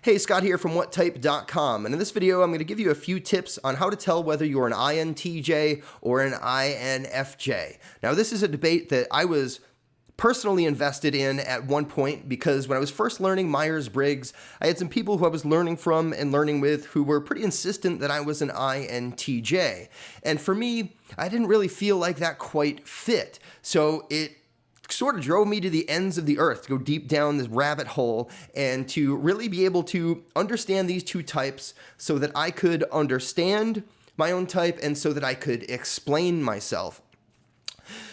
Hey, Scott here from whattype.com, and in this video I'm going to give you a few tips on how to tell whether you're an INTJ or an INFJ. Now, this is a debate that I was personally invested in at one point because when I was first learning Myers-Briggs, I had some people who I was learning from and learning with who were pretty insistent that I was an INTJ. And for me, I didn't really feel like that quite fit. So it sort of drove me to the ends of the earth to go deep down this rabbit hole and to really be able to understand these two types so that I could understand my own type and so that I could explain myself.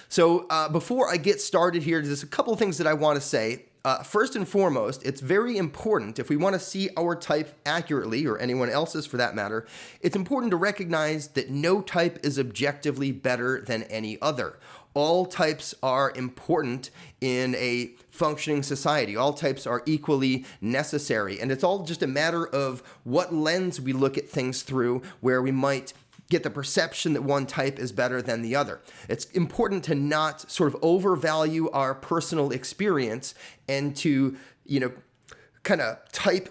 So before I get started here, there's a couple of things that I want to say. First and foremost, it's very important if we want to see our type accurately, or anyone else's for that matter, it's important to recognize that no type is objectively better than any other. All types are important in a functioning society. All types are equally necessary, and it's all just a matter of what lens we look at things through, where we might get the perception that one type is better than the other. It's important to not sort of overvalue our personal experience and to, kind of type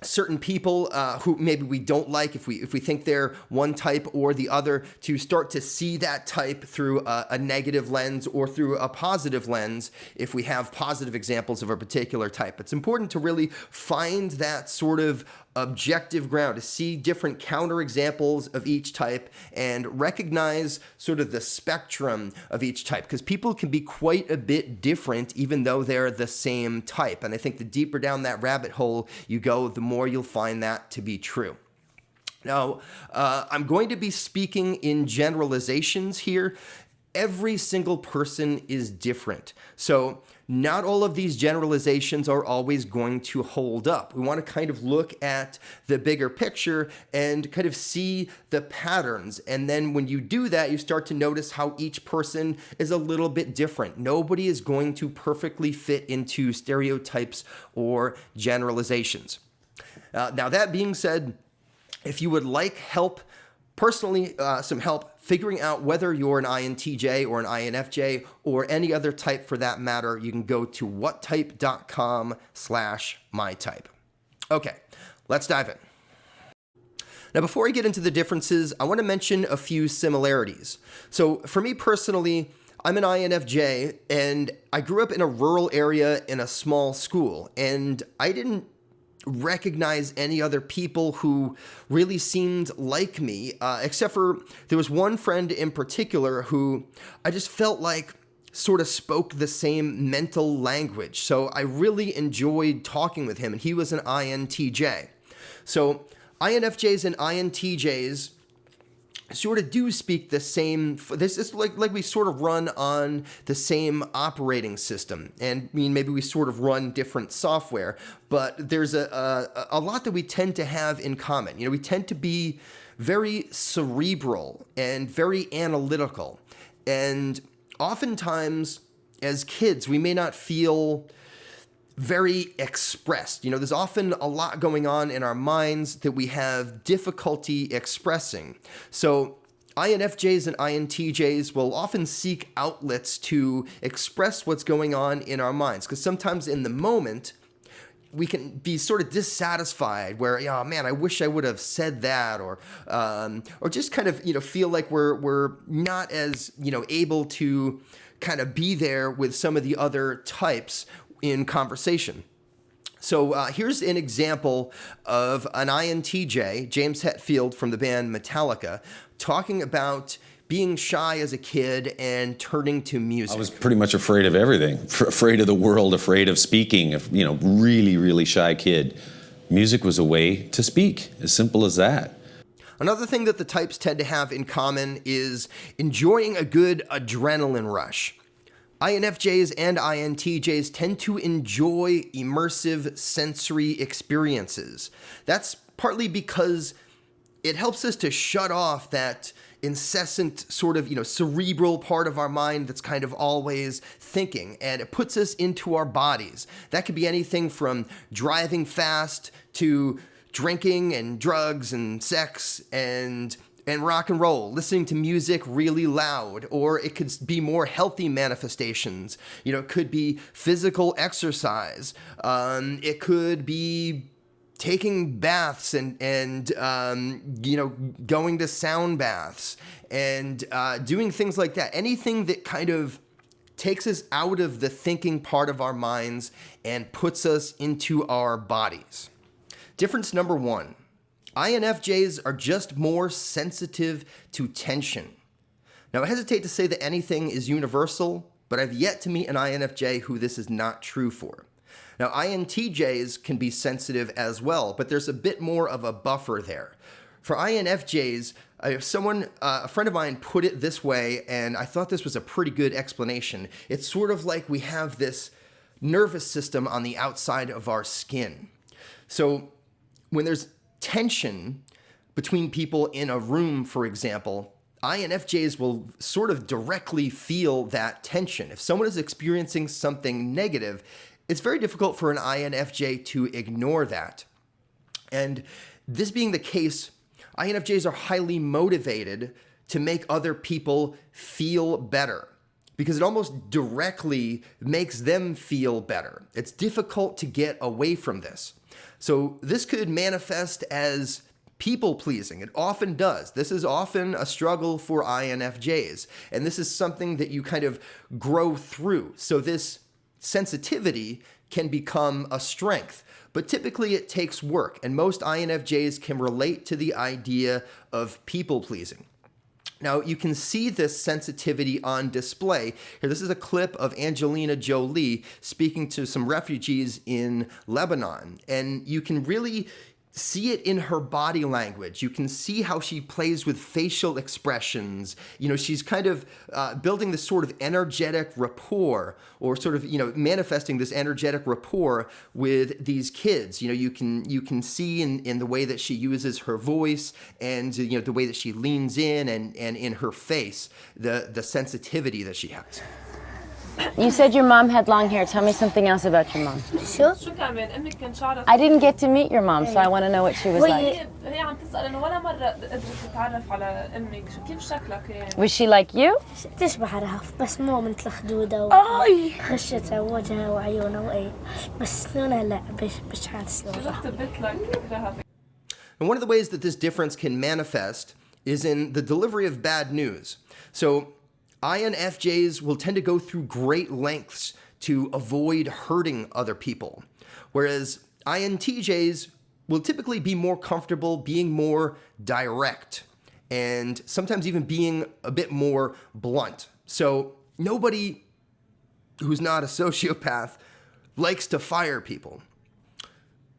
certain people who maybe we don't like if we think they're one type or the other, to start to see that type through a negative lens or through a positive lens if we have positive examples of a particular type. It's important to really find that sort of objective ground, to see different counterexamples of each type and recognize sort of the spectrum of each type, because people can be quite a bit different even though they're the same type. And I think the deeper down that rabbit hole you go, the more you'll find that to be true. Now, I'm going to be speaking in generalizations here. Every single person is different. So not all of these generalizations are always going to hold up. We want to kind of look at the bigger picture and kind of see the patterns. And then when you do that, you start to notice how each person is a little bit different. Nobody is going to perfectly fit into stereotypes or generalizations. Now, that being said, if you would like help, personally, some help figuring out whether you're an INTJ or an INFJ or any other type for that matter, you can go to whattype.com/mytype. Okay, let's dive in. Now, before I get into the differences, I want to mention a few similarities. So for me personally, I'm an INFJ, and I grew up in a rural area in a small school, and I didn't recognize any other people who really seemed like me, except for there was one friend in particular who I just felt like sort of spoke the same mental language. So I really enjoyed talking with him, and he was an INTJ. So INFJs and INTJs sort of do speak the same. This is like we sort of run on the same operating system, and maybe we sort of run different software, but there's a lot that we tend to have in common. We tend to be very cerebral and very analytical, and oftentimes as kids we may not feel very expressed. There's often a lot going on in our minds that we have difficulty expressing. So INFJs and INTJs will often seek outlets to express what's going on in our minds, because sometimes in the moment we can be sort of dissatisfied where, oh man, I wish I would have said that, or just kind of, feel like we're not as, able to kind of be there with some of the other types in conversation. So here's an example of an INTJ, James Hetfield from the band Metallica, talking about being shy as a kid and turning to music. I was pretty much afraid of everything, afraid of the world, afraid of speaking, really, really shy kid. Music was a way to speak, as simple as that. Another thing that the types tend to have in common is enjoying a good adrenaline rush. INFJs and INTJs tend to enjoy immersive sensory experiences. That's partly because it helps us to shut off that incessant sort of, cerebral part of our mind that's kind of always thinking, and it puts us into our bodies. That could be anything from driving fast to drinking and drugs and sex and rock and roll, listening to music really loud, or it could be more healthy manifestations. It could be physical exercise. It could be taking baths and going to sound baths and doing things like that. Anything that kind of takes us out of the thinking part of our minds and puts us into our bodies. Difference number 1. INFJs are just more sensitive to tension. Now, I hesitate to say that anything is universal, but I've yet to meet an INFJ who this is not true for. Now, INTJs can be sensitive as well, but there's a bit more of a buffer there. For INFJs, a friend of mine put it this way, and I thought this was a pretty good explanation. It's sort of like we have this nervous system on the outside of our skin. So when there's tension between people in a room, for example, INFJs will sort of directly feel that tension. If someone is experiencing something negative, it's very difficult for an INFJ to ignore that. And this being the case, INFJs are highly motivated to make other people feel better because it almost directly makes them feel better. It's difficult to get away from this. So this could manifest as people pleasing. It often does. This is often a struggle for INFJs, and this is something that you kind of grow through. So this sensitivity can become a strength, but typically it takes work, and most INFJs can relate to the idea of people pleasing. Now, you can see this sensitivity on display. Here, this is a clip of Angelina Jolie speaking to some refugees in Lebanon, and you can really see it in her body language. You can see how she plays with facial expressions. She's kind of building this sort of energetic rapport, or sort of, manifesting this energetic rapport with these kids. You can see in the way that she uses her voice and, the way that she leans in and in her face, the sensitivity that she has. You said your mom had long hair. Tell me something else about your mom. شو؟ I didn't get to meet your mom, so I want to know what she was like. هي عم تسأل إنه ولا مرة قدرت تتعرف على أمك، كيف شكلها كان؟ Was she like you? تشبه رهف بس مو مثل خدودة وخشتها ووجهها وعيونها وإيه بس لونها لا مش حاسس لونها. And one of the ways that this difference can manifest is in the delivery of bad news. So INFJs will tend to go through great lengths to avoid hurting other people, whereas INTJs will typically be more comfortable being more direct and sometimes even being a bit more blunt. So nobody who's not a sociopath likes to fire people,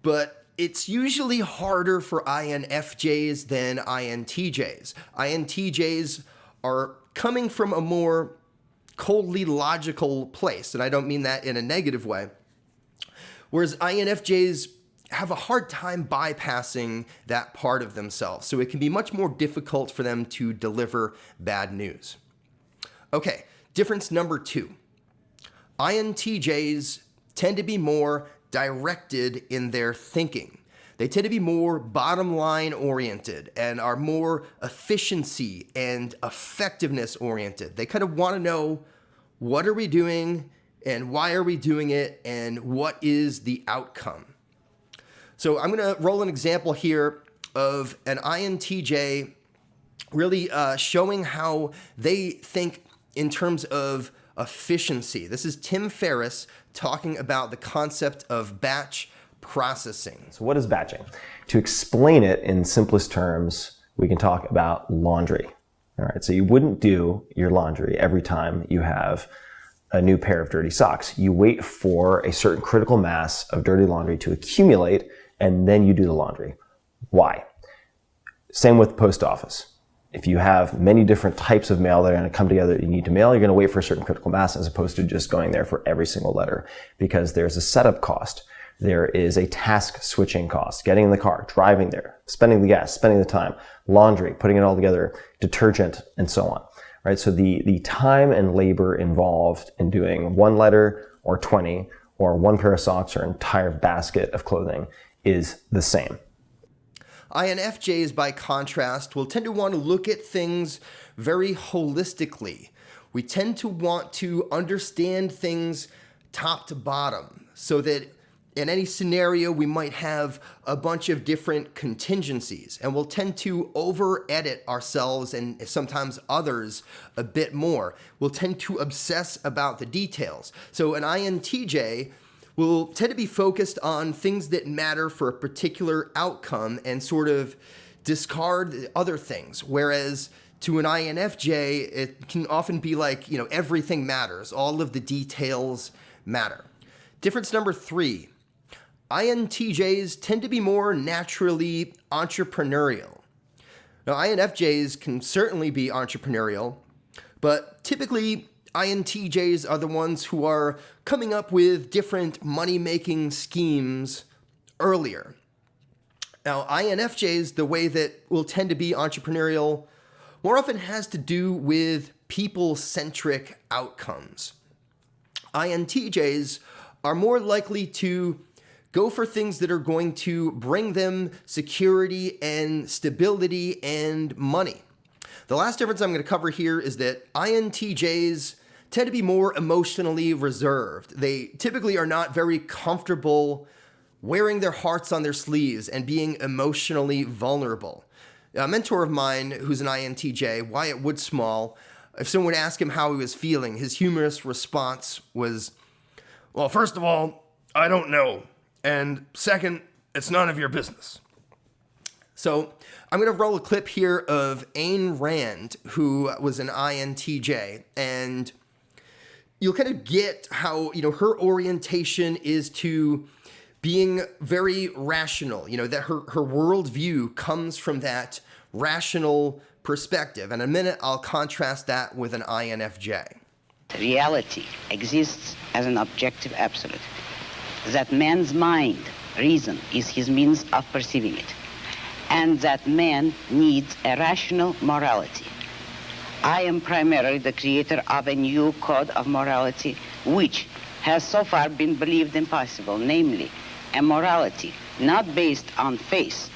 but it's usually harder for INFJs than INTJs. INTJs are coming from a more coldly logical place, and I don't mean that in a negative way, whereas INFJs have a hard time bypassing that part of themselves, so it can be much more difficult for them to deliver bad news. Okay, difference number 2. INTJs tend to be more directed in their thinking. They tend to be more bottom line oriented and are more efficiency and effectiveness oriented. They kind of want to know, what are we doing and why are we doing it and what is the outcome? So I'm going to roll an example here of an INTJ really showing how they think in terms of efficiency. This is Tim Ferriss talking about the concept of batch processing. So what is batching? To explain it in simplest terms, we can talk about laundry. All right, so you wouldn't do your laundry every time you have a new pair of dirty socks. You wait for a certain critical mass of dirty laundry to accumulate, and then you do the laundry. Why? Same with the post office. If you have many different types of mail that are going to come together that you need to mail, you're going to wait for a certain critical mass as opposed to just going there for every single letter, because there's a setup cost. There is a task switching cost, getting in the car, driving there, spending the gas, spending the time, laundry, putting it all together, detergent, and so on. Right? So the time and labor involved in doing one letter or 20 or one pair of socks or an entire basket of clothing is the same. INFJs, by contrast, will tend to want to look at things very holistically. We tend to want to understand things top to bottom so that in any scenario, we might have a bunch of different contingencies, and we'll tend to over-edit ourselves and sometimes others a bit more. We'll tend to obsess about the details. So an INTJ will tend to be focused on things that matter for a particular outcome and sort of discard other things, whereas to an INFJ, it can often be like, everything matters. All of the details matter. Difference number 3. INTJs tend to be more naturally entrepreneurial. Now, INFJs can certainly be entrepreneurial, but typically INTJs are the ones who are coming up with different money-making schemes earlier. Now, INFJs, the way that will tend to be entrepreneurial, more often has to do with people-centric outcomes. INTJs are more likely to go for things that are going to bring them security and stability and money. The last difference I'm going to cover here is that INTJs tend to be more emotionally reserved. They typically are not very comfortable wearing their hearts on their sleeves and being emotionally vulnerable. A mentor of mine who's an INTJ, Wyatt Woodsmall, if someone would ask him how he was feeling, his humorous response was, "Well, first of all, I don't know. And second, it's none of your business." So I'm going to roll a clip here of Ayn Rand, who was an INTJ, and you'll kind of get how, her orientation is to being very rational, that her worldview comes from that rational perspective. And in a minute, I'll contrast that with an INFJ. Reality exists as an objective absolute. That man's mind, reason, is his means of perceiving it. And that man needs a rational morality. I am primarily the creator of a new code of morality, which has so far been believed impossible, namely, a morality not based on faith.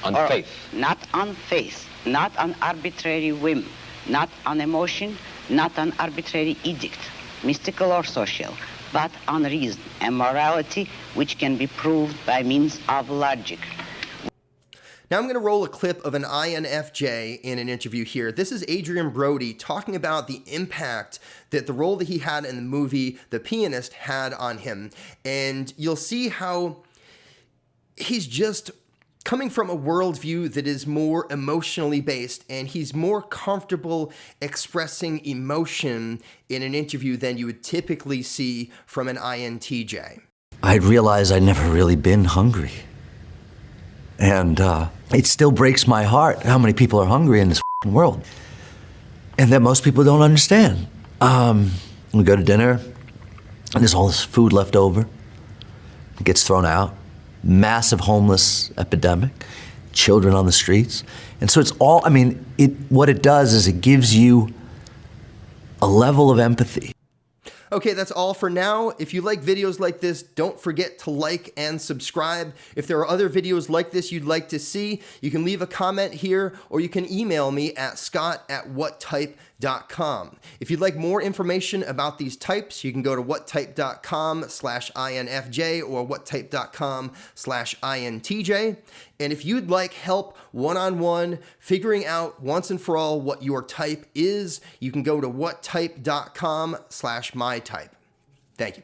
On faith. Not on faith, not on arbitrary whim, not on emotion, not on arbitrary edict, mystical or social, but on reason, a morality which can be proved by means of logic. Now I'm going to roll a clip of an INFJ in an interview here. This is Adrian Brody talking about the impact that the role that he had in the movie The Pianist had on him. And you'll see how he's just coming from a worldview that is more emotionally based, and he's more comfortable expressing emotion in an interview than you would typically see from an INTJ. I realized I'd never really been hungry. And it still breaks my heart how many people are hungry in this world. And that most people don't understand. We go to dinner, and there's all this food left over. It gets thrown out. Massive homeless epidemic, children on the streets. And so it's all, what it does is it gives you a level of empathy. Okay, that's all for now. If you like videos like this, don't forget to like and subscribe. If there are other videos like this you'd like to see, you can leave a comment here, or you can email me at scott@whattype.com. If you'd like more information about these types, you can go to whattype.com/INFJ or whattype.com/INTJ. And if you'd like help one-on-one figuring out once and for all what your type is, you can go to whattype.com/mytype. Thank you.